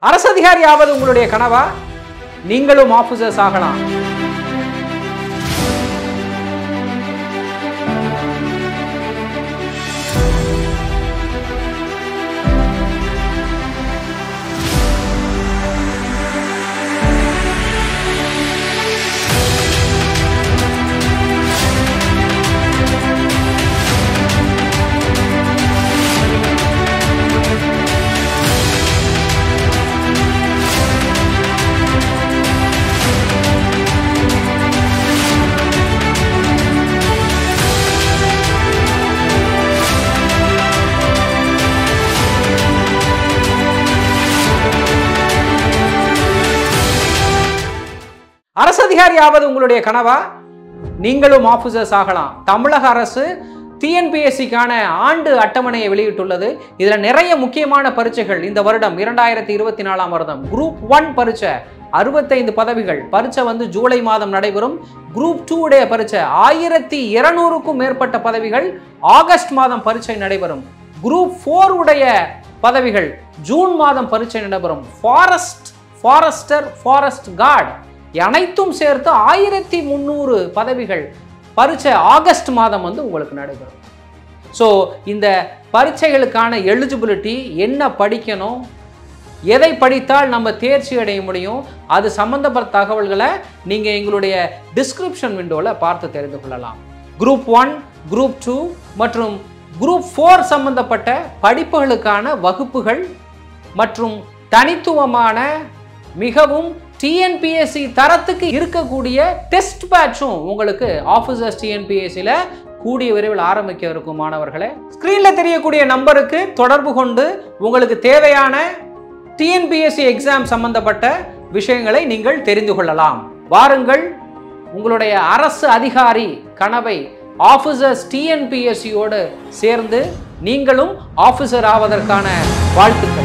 அரசு அதிகாரி ஆவது உங்களுடைய கனவா? நீங்களும் ஆபீசர்ஸ் ஆகலாம். அரசு அதிகாரி ஆவது உங்களுடைய கனவா? நீங்களும் ஆபீசர்ஸ் ஆகலாம். தமிழக அரசு டிஎன்பிஎஸ்சிக்கான ஆண்டு அட்டவணையை வெளியிட்டுள்ளது. இதுல நிறைய முக்கியமான பரீட்சைகள் இந்த வருடம் 2024 வருடம் குரூப் 1 பரீட்சை 65 பதவிகள். பரீட்சை ஜூலை மாதம் நடைபெறும். குரூப் 2 உடைய பரீட்சை 1200க்கும் மேற்பட்ட பதவிகள் ஆகஸ்ட் மாதம் பரீட்சை நடைபெறும். குரூப் 4 உடைய பதவிகள் ஜூன் மாதம் பரீட்சை நடைபெறும். ஃபாரஸ்டர், ஃபாரஸ்ட் கார்டு அனைத்தும் சேர்த்து 1300 பதவிகள் பரீட்சை ஆகஸ்ட் மாதம் உங்களுக்கு நடைபெறும். ஸோ இந்த பரீட்சைகளுக்கான எலிஜிபிலிட்டி என்ன படிக்கணும், எதை படித்தால் நம்ம தேர்ச்சி அடைய முடியும், அது சம்பந்தப்பட்ட தகவல்களை நீங்கள் எங்களுடைய டிஸ்கிரிப்ஷன் விண்டோவில் பார்த்து தெரிந்து கொள்ளலாம். குரூப் 1, குரூப் 2 மற்றும் குரூப் 4 சம்பந்தப்பட்ட படிப்புகளுக்கான வகுப்புகள் மற்றும் தனித்துவமான மிகவும் டிஎன்பிஎஸ்சி தரத்துக்கு இருக்கக்கூடிய டெஸ்ட் பேட்சும் உங்களுக்கு ஆபீசர்ஸ் டிஎன்பிஎஸ்சியில் கூடிய விரைவில் ஆரம்பிக்க இருக்கும். மாணவர்களே, ஸ்கிரீன்ல தெரியக்கூடிய நம்பருக்கு தொடர்பு கொண்டு உங்களுக்கு தேவையான டிஎன்பிஎஸ்சி எக்ஸாம் சம்பந்தப்பட்ட விஷயங்களை நீங்கள் தெரிந்து கொள்ளலாம். வாருங்கள், உங்களுடைய அரசு அதிகாரி கனவை ஆபீசர்ஸ் டிஎன்பிஎஸ்சியோடு சேர்ந்து நீங்களும் ஆபீசர் ஆவதற்கான வாழ்த்துக்கள்.